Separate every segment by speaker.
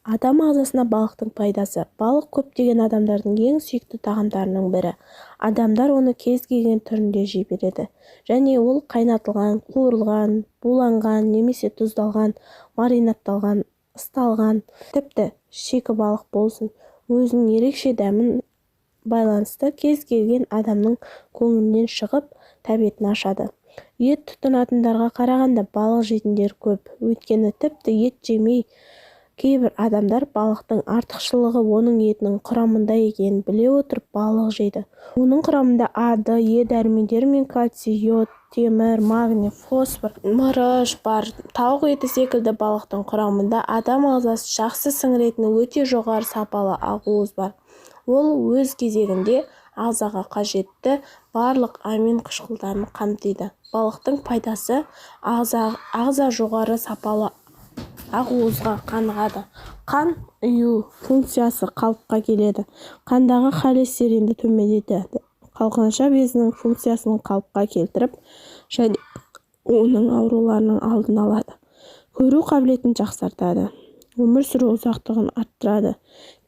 Speaker 1: Адам ағзасына балықтың пайдасы. Балық көптеген адамдардың ең сүйікті тағамдарының бірі. Адамдар оны кез келген түрінде жей береді. Және ол қайнатылған, қуырылған, буланған, немесе тұздалған, маринадталған, ысталған, тіпті шикі балық болсын, өзінің ерекше дәмін байланысты кез келген адамның көңілінен шығып, тәбетін ашады. Ет тұтынатындарға қарағанда балық жейтіндер көп. Өйткені тіпті ет жемей кейбір адамдар балықтың артықшылығы оның етінің құрамында екенін біле отырып балық жейді. Оның құрамында А, Д, Е дәрумендері мен кальций, йод, темір, магний, фосфор, мырыш бар. Тауық еті секілді балықтың құрамында адам ағзасы жақсы сіңіретін өте жоғары сапалы ақуыз бар. Ол өз кезегінде ағзаға қажетті барлық амин қышқылдарын қамтиды. Балықтың пайдасы: ағза жоғары сапалы ақуызға қанығады. Қан ұю функциясы қалыпқа келеді. Қандағы холестеринді төмендетеді. Қалқанша безінің функциясын қалыпқа келтіріп, және оның ауруларының алдын алады. Көру қабілетін жақсартады. Өмір сүру ұзақтығын арттырады.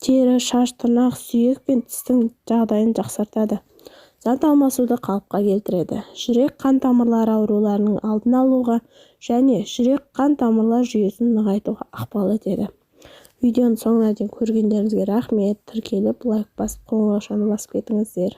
Speaker 1: Тері, шаш, тырнақ, сүйек пен тістің жағдайын жақсартады. Зат алмасуды қалыпқа келтіреді. Жүрек қан тамырлары ауруларының алдын алуға және жүрек-қан тамырлар жүйесін нығайтуға ықпал етеді. Видеоны соңына дейін көргендеріңізге рахмет. Тіркеліп, лайк басып, қоңырау басып кетіңіздер.